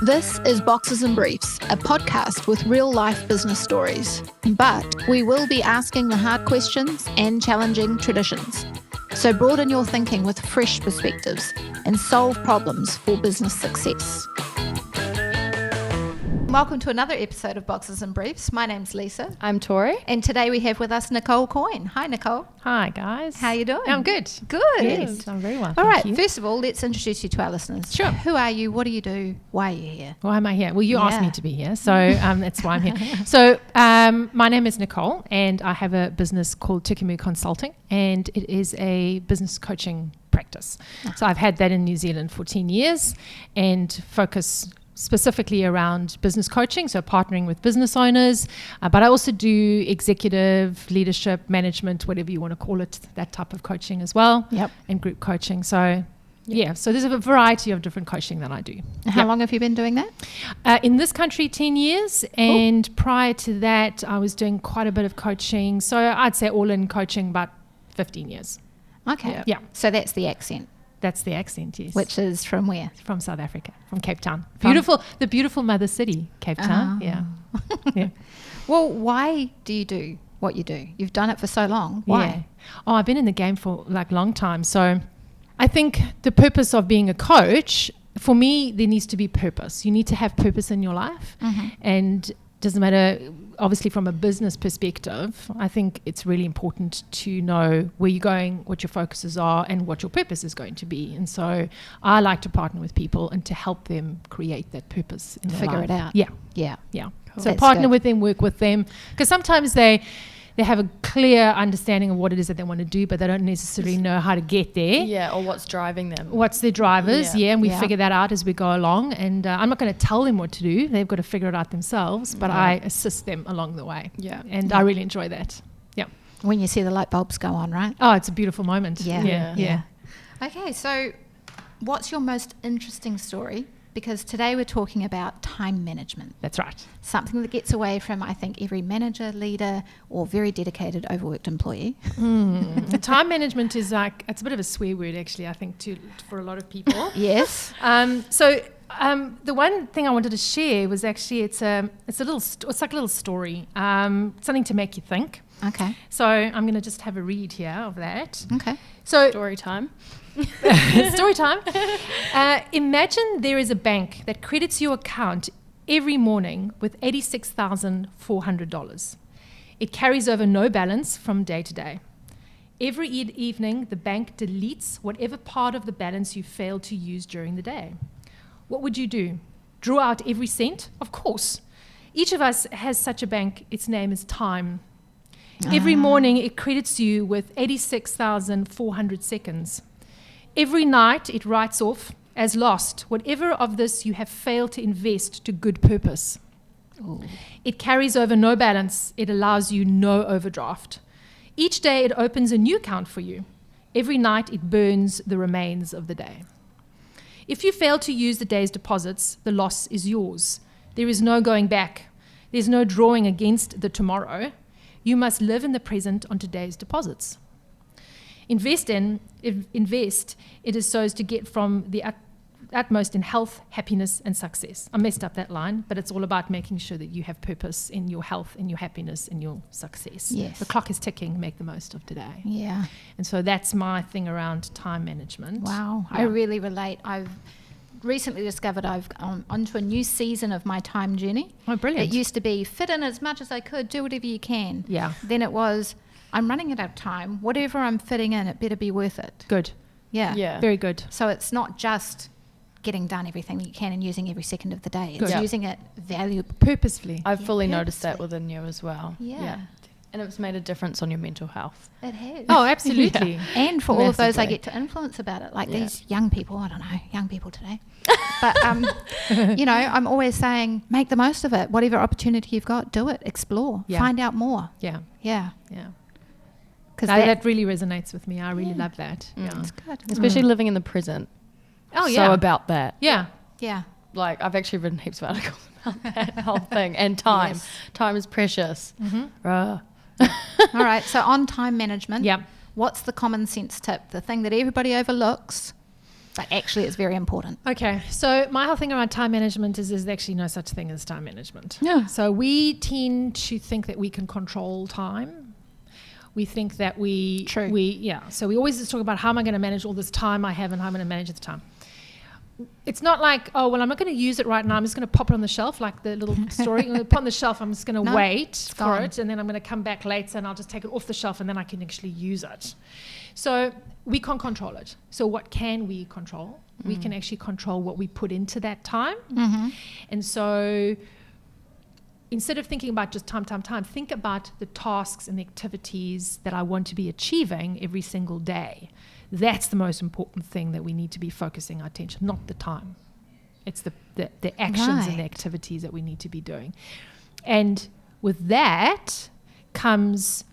This is Boxes and Briefs, a podcast with real-life business stories. But we will be asking the hard questions and challenging traditions. So broaden your thinking with fresh perspectives and solve problems for business success. Welcome to another episode of Boxes and Briefs. My name's Lisa. I'm Tori. And today we have with us Nicole Coyne. Hi, Nicole. Hi, guys. How you doing? I'm good. Good. Yes, I'm very well. All right. You. First of all, let's introduce you to our listeners. Sure. Who are you? What do you do? Why are you here? Why am I here? Well, you asked me to be here, so that's why I'm here. So my name is Nicole, and I have a business called Tukumu Consulting, and it is a business coaching practice. So I've had that in New Zealand for 10 years and focus specifically around business coaching, so partnering with business owners, but I also do executive leadership, management, whatever you want to call it, that type of coaching as well, and group coaching. So so there's a variety of different coaching that I do. How long have you been doing that? In this country, 10 years, and prior to that, I was doing quite a bit of coaching, so I'd say all in coaching about 15 years. Okay. Yeah. So that's the accent. That's the accent, yes. Which is from where? From South Africa, from Cape Town. The beautiful mother city, Cape Town. Yeah. Well, why do you do what you do? You've done it for so long. Why? Yeah. Oh, I've been in the game for like a long time. So I think the purpose of being a coach, for me, there needs to be purpose. You need to have purpose in your life. Mm-hmm. And doesn't matter, obviously from a business perspective, I think it's really important to know where you're going, what your focuses are, and what your purpose is going to be. And so I like to partner with people and to help them create that purpose in their Figure life. it out. Yeah. Cool. So That's partner good. with them, work with them, because sometimes they have a clear understanding of what it is that they want to do, but they don't necessarily know how to get there. Yeah, or what's driving them. What's their drivers, and we Yeah. figure that out as we go along. And I'm not going to tell them what to do. They've got to figure it out themselves, but I assist them along the way. Yeah. And I really enjoy that. Yeah. When you see the light bulbs go on, right? Oh, it's a beautiful moment. Yeah. Okay, so what's your most interesting story? Because today we're talking about time management. That's right. Something that gets away from, I think, every manager, leader, or very dedicated, overworked employee. Time management is like, it's a bit of a swear word actually, I think, for a lot of people. Yes. The one thing I wanted to share was actually it's like a little story, something to make you think. Okay. So I'm going to just have a read here of that. Okay. So Story time. story time. Imagine there is a bank that credits your account every morning with $86,400. It carries over no balance from day to day. Every evening, the bank deletes whatever part of the balance you failed to use during the day. What would you do? Draw out every cent? Of course. Each of us has such a bank. Its name is time. Every morning, it credits you with 86,400 seconds. Every night, it writes off as lost whatever of this you have failed to invest to good purpose. Ooh. It carries over no balance. It allows you no overdraft. Each day, it opens a new account for you. Every night, it burns the remains of the day. If you fail to use the day's deposits, the loss is yours. There is no going back. There's no drawing against the tomorrow. You must live in the present on today's deposits. Invest. It is so as to get from the utmost in health, happiness, and success. I messed up that line, but it's all about making sure that you have purpose in your health, in your happiness, in your success. Yes. The clock is ticking. Make the most of today. Yeah. And so that's my thing around time management. Wow. Yeah. I really relate. I've recently discovered I've gone onto a new season of my time journey. Oh, brilliant. It used to be fit in as much as I could, do whatever you can. Yeah. Then it was, I'm running out of time. Whatever I'm fitting in, it better be worth it. Good. Yeah. Yeah. Very good. So it's not just getting done everything that you can and using every second of the day. It's Good. using it valuable. Purposefully. I've fully noticed that purposely. within you as well. Yeah. And it's made a difference on your mental health. It has. Oh, absolutely. And for all of those I Massively. get to influence about it, like Yeah. these young people, I don't know, young people today. But, I'm always saying, make the most of it. Whatever opportunity you've got, do it, explore, Yeah. find out more. Yeah. Yeah. Yeah. Because That really resonates with me. I really love that. Mm. Yeah. it's good. Especially living in the present. Oh, yeah. So about that. Yeah. Yeah. Like, I've actually written heaps of articles about that whole thing. And time. Yes. Time is precious. All right. So on time management, Yeah. what's the common sense tip? The thing that everybody overlooks but actually it's very important? Okay, so my whole thing around time management is there's actually no such thing as time management. Yeah. So we tend to think that we can control time. We think that so we always just talk about how am I going to manage all this time I have and how I'm going to manage the time. It's not like, oh, well, I'm not going to use it right now. I'm just going to pop it on the shelf, like the little story. I'm going to put on the shelf. I'm just going to wait for it, and then I'm going to come back later, and I'll just take it off the shelf, and then I can actually use it. So we can't control it. So what can we control? We can actually control what we put into that time. Mm-hmm. And so instead of thinking about just time, think about the tasks and the activities that I want to be achieving every single day. That's the most important thing that we need to be focusing our attention, not the time. It's the actions and the activities that we need to be doing. And with that comes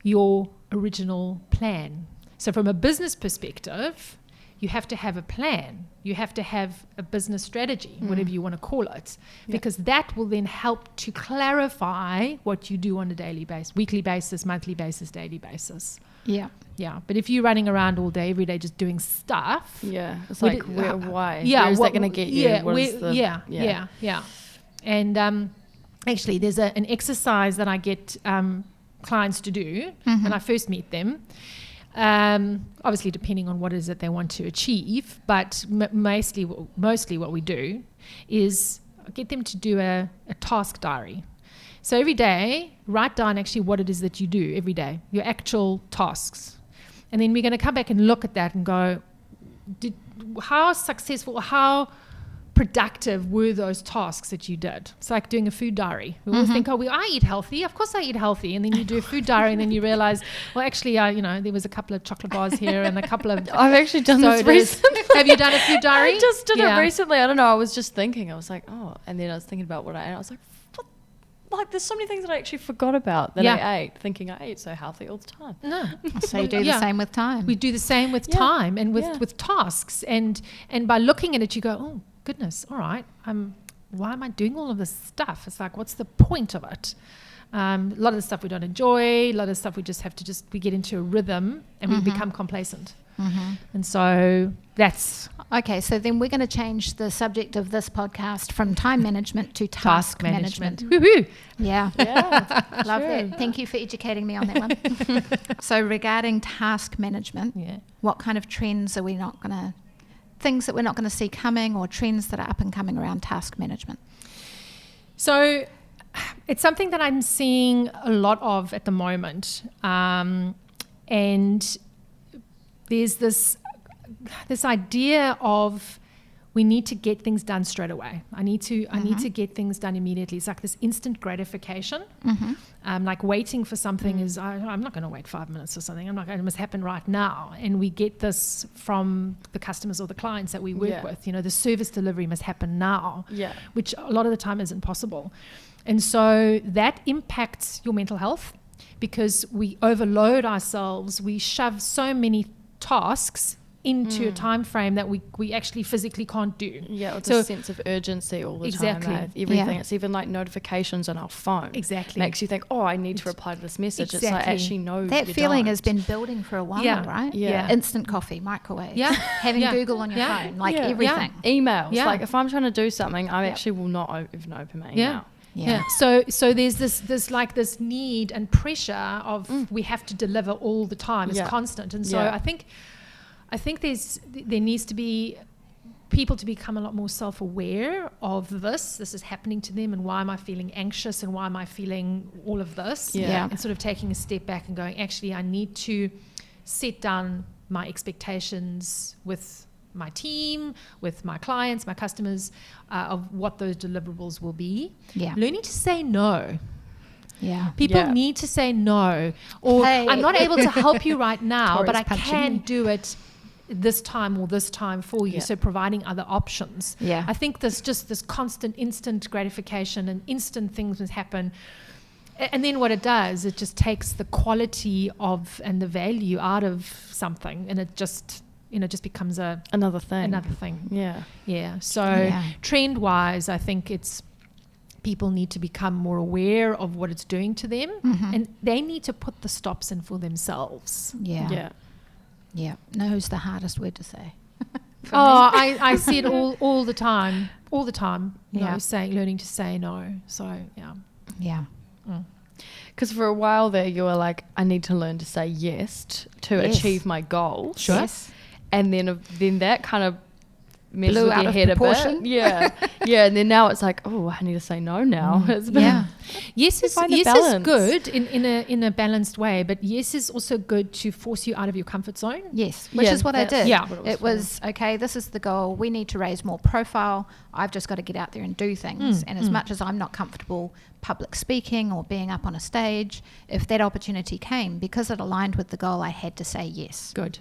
your original plan. So from a business perspective, you have to have a plan. You have to have a business strategy, whatever you want to call it, because that will then help to clarify what you do on a daily basis, weekly basis, monthly basis, daily basis. Yeah. Yeah, but if you're running around all day, every day, just doing stuff. Yeah, it's like, why? Yeah, where is that going to get you? Yeah. And actually, there's an exercise that I get clients to do when I first meet them. Obviously, depending on what it is that they want to achieve, but mostly what we do is get them to do a task diary. So every day, write down actually what it is that you do every day, your actual tasks. And then we're going to come back and look at that and go, how successful, how productive were those tasks that you did? It's like doing a food diary. We always think, I eat healthy. Of course I eat healthy. And then you do a food diary and then you realize, well, actually, there was a couple of chocolate bars here and a couple of... I've actually done this recently. Have you done a food diary? I just did it recently. I don't know. I was just thinking. I was like, and then I was thinking about what I ate. I was like, like there's so many things that I actually forgot about that I ate, thinking I ate so healthy all the time. No. So you do the same with time. We do the same with time and with tasks. And by looking at it, you go, oh, goodness, all right, why am I doing all of this stuff? It's like, what's the point of it? A lot of the stuff we don't enjoy, a lot of stuff we just have to we get into a rhythm and we become complacent. And so that's... Okay, so then we're going to change the subject of this podcast from time management to task management. Woohoo! Yeah. Love that. Thank you for educating me on that one. So regarding task management, what kind of trends are we not going to... things that we're not going to see coming or trends that are up and coming around task management? So it's something that I'm seeing a lot of at the moment. And there's this idea of we need to get things done straight away. I need to get things done immediately. It's like this instant gratification. Like waiting for something is, I'm not going to wait 5 minutes or something. It must happen right now. And we get this from the customers or the clients that we work with. The service delivery must happen now, which a lot of the time isn't possible. And so that impacts your mental health because we overload ourselves. We shove so many tasks into a time frame that we actually physically can't do. Yeah, it's a sense of urgency all the time. Everything. It's even like notifications on our phone. Exactly. Makes you think, I need to reply to this message. It's like, actually, no, that feeling has been building for a while, right? Yeah. Instant coffee, microwave, having Google on your phone, like everything. Emails. Like if I'm trying to do something, I actually will not even open my email. Yeah. So there's this need and pressure of we have to deliver all the time. It's constant. And so I think there needs to be people to become a lot more self-aware of this. This is happening to them, and why am I feeling anxious, and why am I feeling all of this? And sort of taking a step back and going, actually, I need to set down my expectations with my team, with my clients, my customers, of what those deliverables will be. Learning to say no. People need to say no, or I'm not able to help you right now, but I can do it this time or this time for you. So providing other options. I think there's just this constant instant gratification and instant things happen. And then what it does, it just takes the quality of and the value out of something, and it just becomes another thing. So trend wise, I think it's people need to become more aware of what it's doing to them, and they need to put the stops in for themselves. Knows the hardest word to say. for Oh, me. I see it all the time. All the time. You Yeah. know, learning to say no. So, yeah. Yeah. Because for a while there, you were like, I need to learn to say yes to Yes. achieve my goals. Sure. Yes. And then that kind of messes Blew with out your of head a proportion. bit. Yeah. Yeah. And then now it's like, oh, I need to say no now. It's been, Yeah. Yes is find a is balance. good in a balanced way, but yes is also good to force you out of your comfort zone. Yes, which Yeah, is what I that's did. Yeah. what It was, okay, this is the goal. We need to raise more profile. I've just got to get out there and do things. And as much as I'm not comfortable public speaking or being up on a stage, if that opportunity came, because it aligned with the goal, I had to say yes. Good.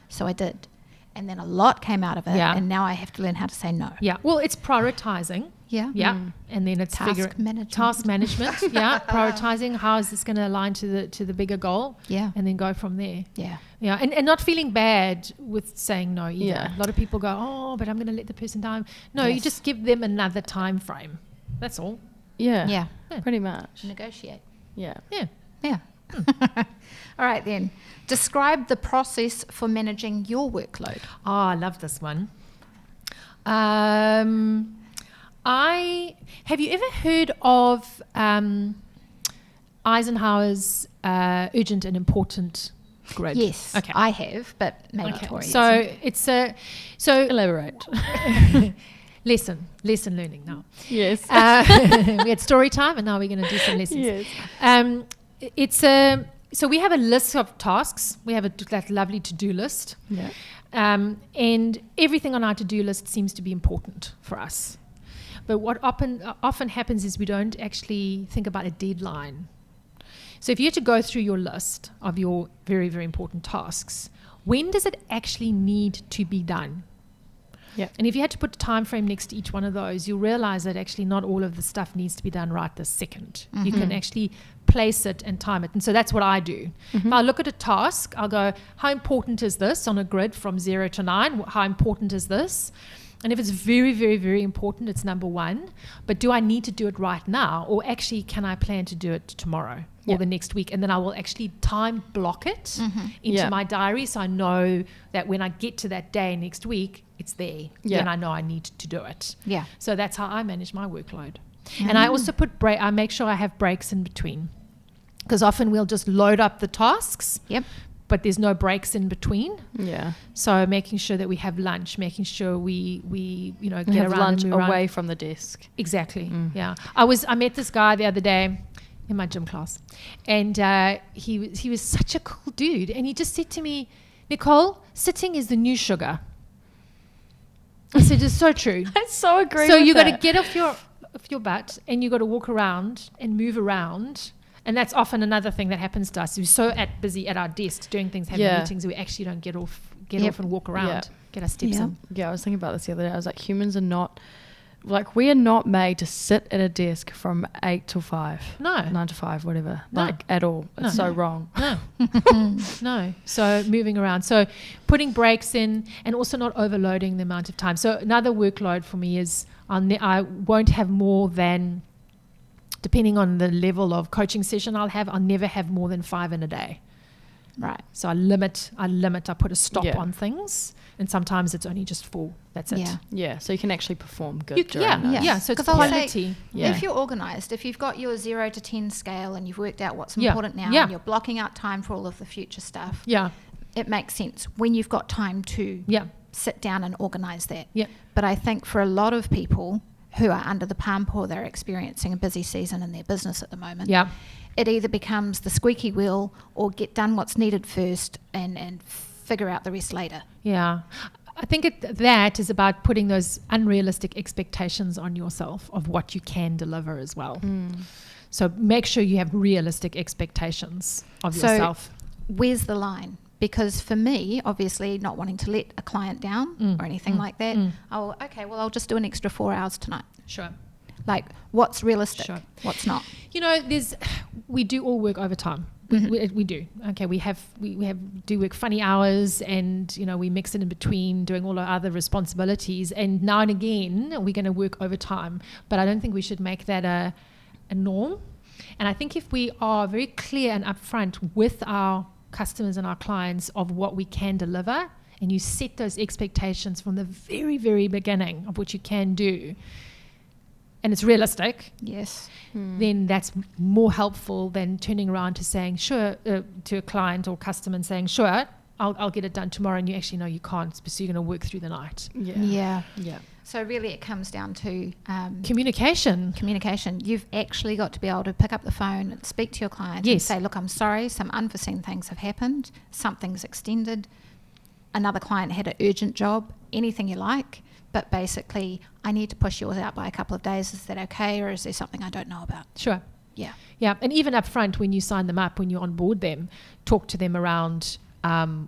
So I did. And then a lot came out of it. Yeah. And now I have to learn how to say no. Yeah. Well, it's prioritizing. Yeah. Yeah. And then it's Task management. task management. Yeah. Prioritizing. How is this going to align to the bigger goal? Yeah. And then go from there. Yeah. Yeah. And not feeling bad with saying no either. Yeah. A lot of people go, oh, but I'm going to let the person down. No, you Yes. just give them another time frame. That's all. yeah. Yeah. Pretty much. Negotiate. Yeah. Yeah. Yeah. All right, then. Describe the process for managing your workload. Oh, I love this one. Have you ever heard of Eisenhower's urgent and important grid? Yes, Okay. I have, but maybe Tori So hasn't. it's Elaborate. lesson learning now. Yes. We had story time, and now we're going to do some lessons. Yes. So we have a list of tasks. We have that lovely to-do list. Yeah. And everything on our to-do list seems to be important for us. But what often happens is we don't actually think about a deadline. So if you had to go through your list of your very, very important tasks, when does it actually need to be done? Yeah. And if you had to put a time frame next to each one of those, you'll realize that actually not all of the stuff needs to be done right this second. You can actually place it and time it. And so that's what I do. If I look at a task, I'll go, how important is this on a grid from 0 to 9? How important is this? And if it's very, very, very important, it's number 1. But do I need to do it right now? Or actually, can I plan to do it tomorrow or the next week? And then I will actually time block it into my diary, so I know that when I get to that day next week, it's there. Yeah. And I know I need to do it. Yeah. So that's how I manage my workload. And I also I make sure I have breaks in between. Because often we'll just load up the tasks. Yep. But there's no breaks in between. Yeah. So making sure that we have lunch, making sure we get Have around lunch and move away around. from the desk. Exactly. Yeah. I met this guy the other day in my gym class, and he was such a cool dude, and he just said to me, Nicole, sitting is the new sugar. I said, it's so true. I so agree. So with you got to that. get off your butt, and you got to walk around and move around. And that's often another thing that happens to us. We're so busy at our desks doing things, having meetings, we actually don't get off and walk around, get our steps in. Yeah, I was thinking about this the other day. I was like, humans are not, like, we are not made to sit at a desk from 8 till 5. No. 9 to 5, whatever. No. Like, at all. It's so wrong. No. No. So moving around. So putting breaks in and also not overloading the amount of time. So another workload for me is I won't have more than, depending on the level of coaching session I'll never have more than 5 in a day. Right. So I limit, I put a stop Yeah. on things, and sometimes it's only just 4. That's it. Yeah. Yeah, so you can actually perform good during Yeah, those. yeah. So it's 'Cause I'll say, quality. Yeah. If you're organised, if you've got your 0 to 10 scale and you've worked out what's Yeah. important now, Yeah. and you're blocking out time for all of the future stuff, Yeah. it makes sense when you've got time to Yeah. sit down and organise that. Yeah. But I think for a lot of people who are under the pump or they're experiencing a busy season in their business at the moment, Yeah. it either becomes the squeaky wheel or get done what's needed first and figure out the rest later. Yeah. I think that is about putting those unrealistic expectations on yourself of what you can deliver as well. So make sure you have realistic expectations of So yourself. where's the line? Because for me, obviously not wanting to let a client down or anything like that, I'll just do an extra 4 hours tonight. Sure. Like, what's realistic? Sure. What's not? You know, we do all work overtime. We do. Okay, we do work funny hours, and we mix it in between doing all our other responsibilities. And now and again, we're going to work overtime. But I don't think we should make that a norm. And I think if we are very clear and upfront with our customers and our clients of what we can deliver, and you set those expectations from the very, very beginning of what you can do, and it's realistic, Yes. then that's more helpful than turning around to saying, sure, to a client or customer and saying, sure, I'll get it done tomorrow, and you actually know you can't, so you're going to work through the night. Yeah. Yeah. So really it comes down to Communication. You've actually got to be able to pick up the phone and speak to your client and Yes. say, look, I'm sorry, some unforeseen things have happened, something's extended, another client had an urgent job, anything you like, but basically I need to push yours out by a couple of days. Is that okay, or is there something I don't know about? Sure. Yeah. Yeah, and even up front when you sign them up, when you onboard them, talk to them around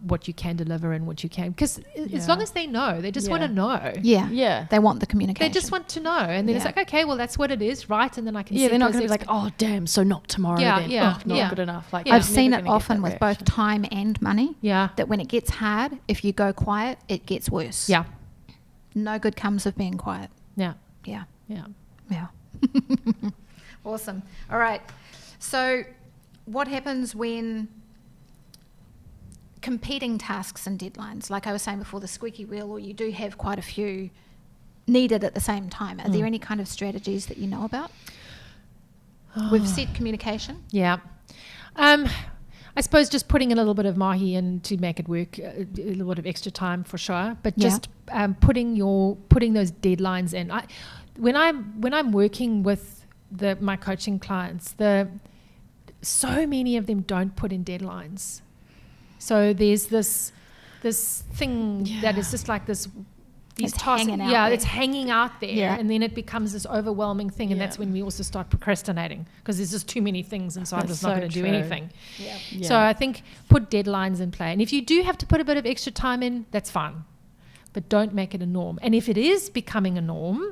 what you can deliver and what you can, because as long as they know, they just want to know. Yeah. Yeah. They want the communication. They just want to know, and then it's Yeah. like, okay, well, that's what it is, right? And then I can. Yeah, set they're not those going to be like, oh, damn, so not tomorrow Yeah, then. yeah, Oh, not yeah. good enough. Like, Yeah. I've seen never it gonna get often that with both reaction. time and money, Yeah, that when it gets hard, if you go quiet, it gets worse. yeah, No good comes of being quiet. yeah, Yeah. yeah. Yeah. Awesome. All right. So what happens when competing tasks and deadlines, like I was saying before, the squeaky wheel, or you do have quite a few needed at the same time? Are there any kind of strategies that you know about? We've said communication. Yeah. I suppose just putting a little bit of mahi in to make it work, a little bit of extra time for sure, but Yeah. just putting those deadlines in. When I'm working with my coaching clients, so many of them don't put in deadlines. So there's this thing that is just like this. These It's tasks, hanging out there. it's hanging out there, Yeah. and then it becomes this overwhelming thing, and Yeah. that's when we also start procrastinating, because there's just too many things, and so I'm That's just not so going to do true. anything. Yeah. So I think put deadlines in play, and if you do have to put a bit of extra time in, that's fine, but don't make it a norm. And if it is becoming a norm,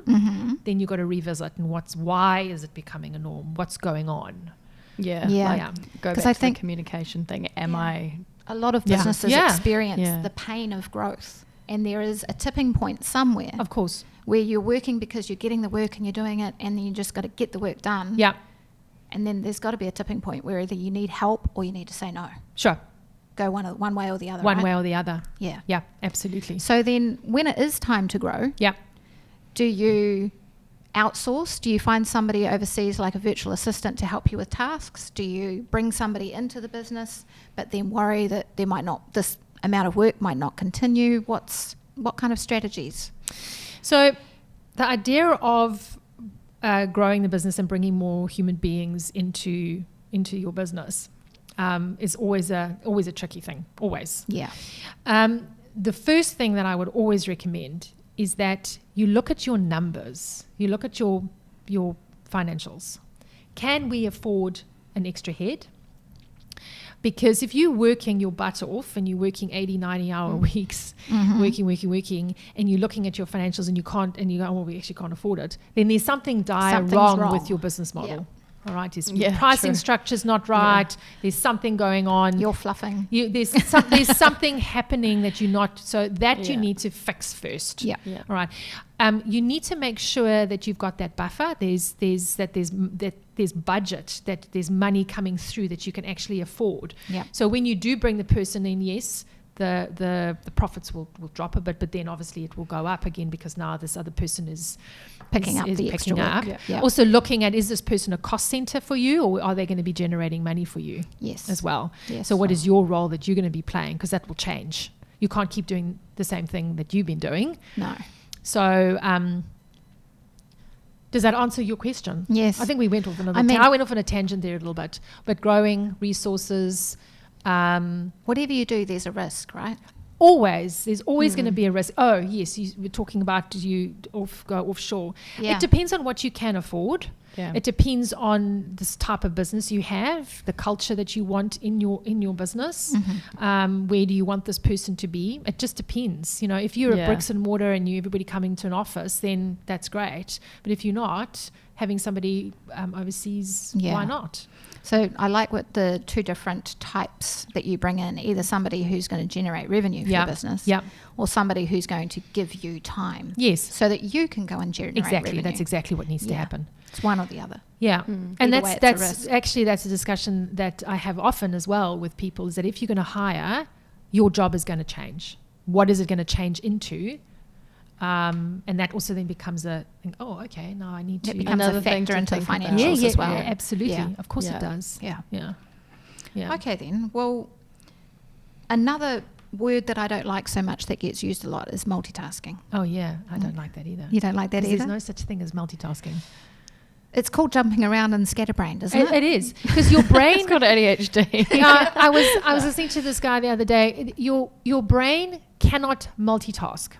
then you've got to revisit and why is it becoming a norm? What's going on? Yeah. Yeah. Like, Yeah. go 'Cause back I to think- the communication thing. Am Yeah. I... A lot of Yeah. businesses Yeah. experience Yeah. the pain of growth, and there is a tipping point somewhere Of course. where you're working because you're getting the work and you're doing it, and then you just got to get the work done. Yeah, And then there's got to be a tipping point where either you need help or you need to say no. sure. Go one way or the other. One right? way or the other. Yeah. Yeah, absolutely. So then when it is time to grow, Yeah. do you outsource? Do you find somebody overseas, like a virtual assistant, to help you with tasks? Do you bring somebody into the business but then worry that this amount of work might not continue? What kind of strategies? So the idea of growing the business and bringing more human beings into your business is always a tricky thing, always. Yeah. The first thing that I would always recommend is that you look at your numbers, you look at your financials. Can we afford an extra head? Because if you're working your butt off and you're working 80, 90-hour weeks, working, and you're looking at your financials and you go, well, we actually can't afford it, then there's something Something's wrong wrong. with your business model. Yeah. All right, your Yeah, pricing true. structure's not right. There's something going on. You're fluffing. There's something happening that you're not. So that you Yeah. need to fix first. Yeah. Yeah. All right. You need to make sure that you've got that buffer. There's budget, that there's money coming through that you can actually afford. Yeah. So when you do bring the person in, yes, the profits will drop a bit, but then obviously it will go up again because now this other person is Picking up the extra work. Yeah. Yeah. Also looking at, is this person a cost center for you, or are they going to be generating money for you Yes. as well? Yes. So what is your role that you're going to be playing? Because that will change. You can't keep doing the same thing that you've been doing. No. So does that answer your question? Yes. I think we went off another. I mean- I went off on a tangent there a little bit, but growing resources. Whatever you do, there's a risk, right? There's always going to be a risk. Oh yes, we're talking about go offshore. Yeah. It depends on what you can afford. Yeah. It depends on this type of business you have, the culture that you want in your business. Where do you want this person to be? It just depends. If you're a Yeah. bricks and mortar and everybody coming to an office, then that's great. But if you're not, having somebody overseas, Yeah. why not? So I like what the two different types that you bring in, either somebody who's going to generate revenue for Yeah. your business Yeah. or somebody who's going to give you time Yes, so that you can go and generate exactly. revenue. That's exactly what needs to Yeah. happen. It's one or the other. Yeah, Either and way, that's it's a risk. actually that's a discussion that I have often as well with people, is that if you're going to hire, your job is going to change. what is it going to change into? And that also then becomes now I need to. It becomes a factor into the financials as well. Yeah, absolutely. Yeah. Of course it does. Yeah. Yeah. Okay then. Well, another word that I don't like so much that gets used a lot is multitasking. Oh yeah, I don't like that either. You don't like that either? There's no such thing as multitasking. It's called jumping around and scatterbrained, isn't it? It is, because your brain. It's called ADHD. I was listening to this guy the other day. Your brain cannot multitask.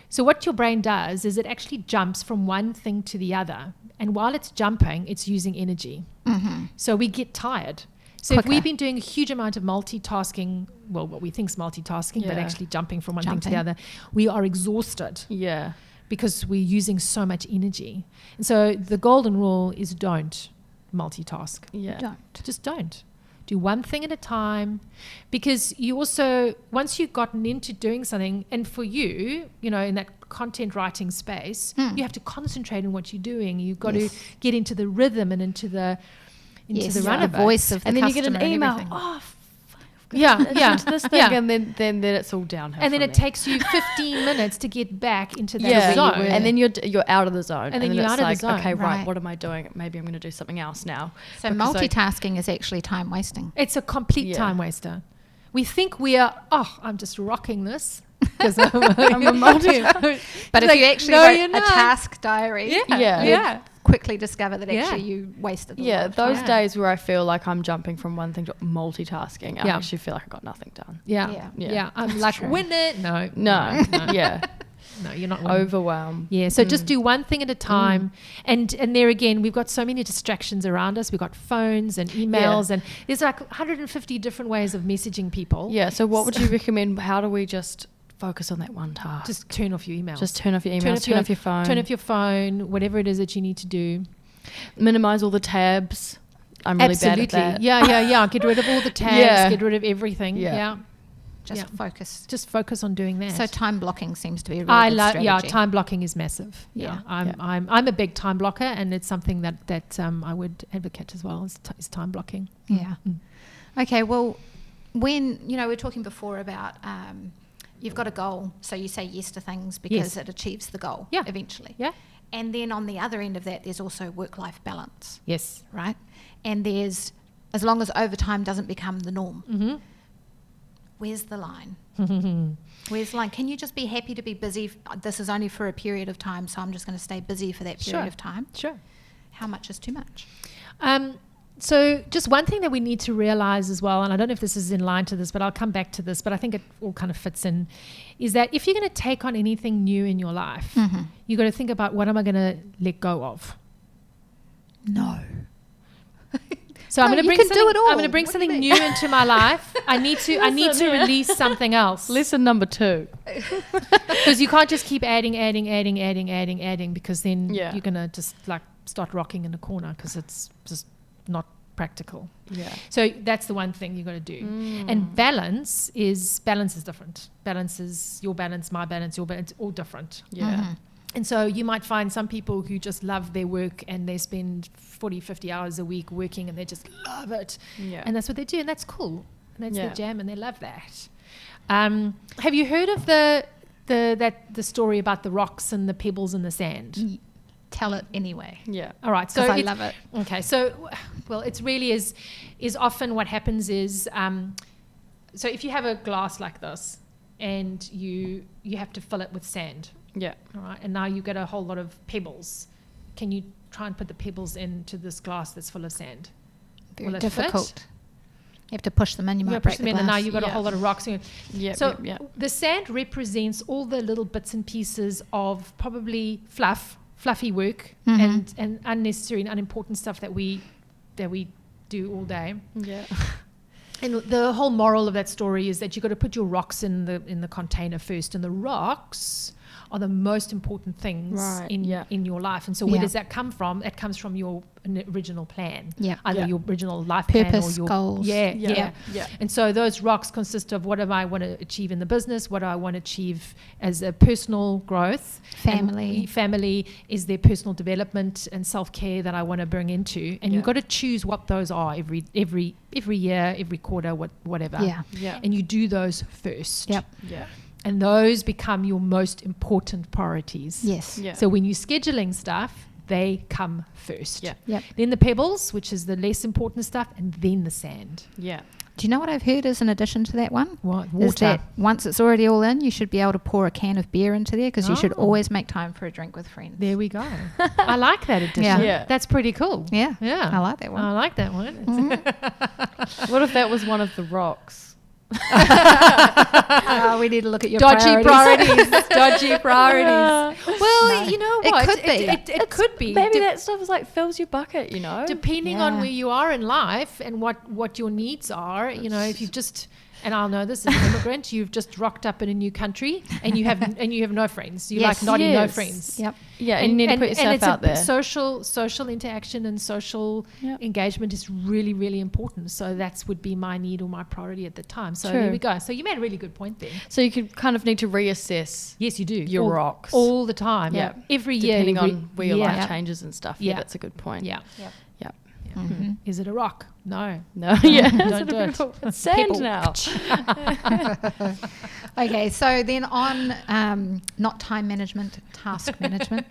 So what your brain does is it actually jumps from one thing to the other, and while it's jumping, it's using energy. Mm-hmm. So we get tired. So Quicker. if we've been doing a huge amount of multitasking, well, what we think is multitasking, but actually jumping from one thing to the other, we are exhausted. Yeah. Because we're using so much energy. And so the golden rule is don't multitask. Yeah. Just don't. Do one thing at a time, because you also, once you've gotten into doing something, and for you, in that content writing space, you have to concentrate on what you're doing. You've got to get into the rhythm and into the run of the voice of the and then you customer get an email. and everything. Oh, into this thing, and then it's all downhill. And then from it there. takes you 15 minutes to get back into that zone. And then you're out of the zone. And then you're it's out of the like, zone. okay, right, Right. what am I doing? Maybe I'm going to do something else now. So Because multitasking is actually time wasting. It's a complete time waster. We think we are, I'm just rocking this. Because I'm a multitasker. But if like, you actually no, wrote you're a not. task diary, Yeah. you'd quickly discover that actually you wasted a lot of time. those days where I feel like I'm jumping from one thing to multitasking, I actually feel like I got nothing done. Yeah. I'm like, true. win it. No. No. Yeah. No, you're not winning. Overwhelm. Yeah, so just do one thing at a time. And there again, we've got so many distractions around us. We've got phones and emails, and there's like 150 different ways of messaging people. Yeah, so what would you recommend? How do we just focus on that one task? Just turn off your emails. Just turn off your emails, turn off your phone. Turn off your phone, whatever it is that you need to do. Minimize all the tabs. I'm really bad at that. Yeah. Get rid of all the tabs. Get rid of everything. Yeah. Just focus. Just focus on doing that. So time blocking seems to be a really good strategy. Time blocking is massive. I'm a big time blocker, and it's something that I would advocate as well, is time blocking. Yeah. Okay, well, when, we were talking before about you've got a goal, so you say yes to things because it achieves the goal eventually. Yeah. And then on the other end of that, there's also work-life balance. Yes. Right? And there's, as long as overtime doesn't become the norm, where's the line? Where's the line? Can you just be happy to be busy? This is only for a period of time, so I'm just going to stay busy for that period of time. Sure. How much is too much? So just one thing that we need to realize as well, and I don't know if this is in line to this, but I'll come back to this, but I think it all kind of fits in, is that if you're going to take on anything new in your life, you've got to think about, what am I going to let go of? No. So I'm going to bring something, do it all. I'm going to bring something new into my life. I need to release something else. Lesson number 2. Because you can't just keep adding, because then you're going to just like start rocking in the corner, because it's just not practical. Yeah. So that's the one thing you've got to do. And balance is different. Balance is your balance, my balance, your balance, all different. Yeah. And so you might find some people who just love their work and they spend 40, 50 hours a week working and they just love it. Yeah. And that's what they do, and that's cool. And that's their jam, and they love that. Have you heard of the story about the rocks and the pebbles and the sand? Tell it anyway. Yeah. All right. So I love it. Okay. So, well, it's really is often what happens is, so if you have a glass like this and you have to fill it with sand. Yeah. All right. And now you get a whole lot of pebbles. Can you try and put the pebbles into this glass that's full of sand? Very Will it difficult. fit? You have to push them in. You might push break them the in, glass. and now you've got a whole lot of rocks. Yeah. The sand represents all the little bits and pieces of probably fluffy work and unnecessary and unimportant stuff that we do all day. Yeah. And the whole moral of that story is that you've got to put your rocks in the container first, and the rocks are the most important things in your life. And so where does that come from? It comes from your original plan. Either your original life plan or your goals. Yeah. And so those rocks consist of, what do I want to achieve in the business? What do I want to achieve as a personal growth? Family is their personal development and self-care that I want to bring into. And you've got to choose what those are every year, every quarter, whatever. Yeah. And you do those first. Yep. Yeah. And those become your most important priorities. Yes. Yeah. So when you're scheduling stuff, they come first. Yeah. Yep. Then the pebbles, which is the less important stuff, and then the sand. Yeah. Do you know what I've heard is in addition to that one? What? Is Water. that once it's already all in, you should be able to pour a can of beer into there because you should Oh. always make time for a drink with friends. There we go. I like that addition. Yeah. Yeah. That's pretty cool. Yeah. Yeah. I like that one. I like that one. What if that was one of the rocks? We need to look at your Dodgy priorities. priorities. Dodgy priorities. Well, No. you know It what? could be. It could be. Maybe that stuff is like fills your bucket, you know? Depending Yeah. on where you are in life and what your needs are, you know, if you've just, and I'll know this as an immigrant, you've just rocked up in a new country and you have no friends. You Yes. like nodding no Yes. friends. Yep. Yeah, and you need to put yourself it's out there. Social interaction and social Yep. engagement is really, really important. So that would be my need or my priority at the time. So True. there we go. So you made a really good point there. So you could kind of need to reassess Yes, you do. your rocks. all the time. Yeah. Every year. depending you on where your life yeah. changes and stuff. Yeah. Yeah, that's a good point. Yeah. Yeah. Mhm. Is it a rock? No. No, yeah. Don't do it. It's sand Pebble. now. Okay, so then on not time management, task management,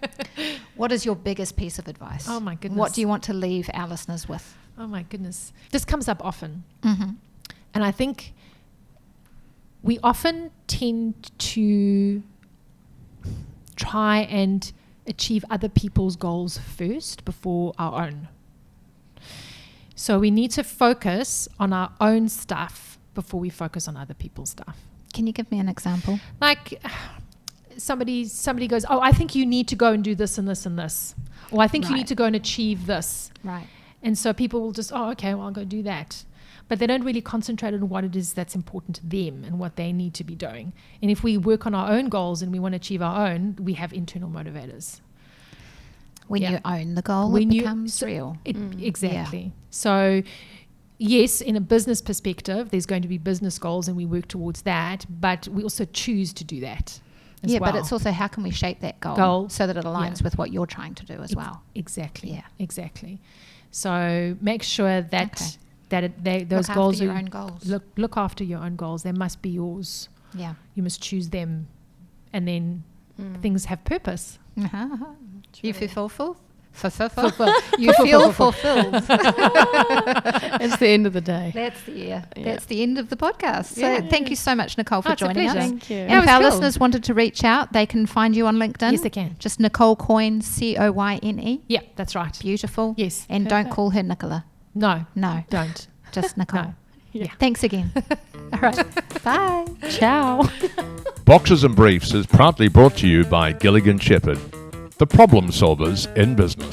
what is your biggest piece of advice? Oh my goodness. What do you want to leave our listeners with? Oh my goodness. This comes up often. Mm-hmm. And I think we often tend to try and achieve other people's goals first before our own. So we need to focus on our own stuff before we focus on other people's stuff. Can you give me an example? Like somebody goes, oh, I think you need to go and do this and this and this. Or I think you Right. need to go and achieve this. Right. And so people will just, oh, okay, well, I'll go do that. But they don't really concentrate on what it is that's important to them and what they need to be doing. And if we work on our own goals and we want to achieve our own, we have internal motivators. When Yeah. you own the goal, When it you- becomes real. Exactly. So, yes, in a business perspective, there's going to be business goals and we work towards that, but we also choose to do that as Yeah, well. but it's also how can we shape that goal, Goal. so that it aligns Yeah. with what you're trying to do as well. Exactly. Yeah. Exactly. So make sure that those Look goals after your are own goals. look after your own goals. They must be yours. Yeah. You must choose them, and then things have purpose. Uh-huh. You feel fulfilled? Fulfill. You feel fulfilled. It's the end of the day. That's the end of the podcast. So Yeah. thank you so much, Nicole, for Oh, it's a joining us. pleasure. Thank you. And That if was our cool. listeners wanted to reach out, they can find you on LinkedIn. Yes, they can. Just Nicole Coyne, Coyne. Yeah, that's right. Beautiful. Yes. And don't Perfect. call her Nicola. No, No, don't. just Nicole. No. Yeah. Thanks again. All right. Bye. Ciao. Boxes and Briefs is proudly brought to you by Gilligan Shepherd, the problem solvers in business.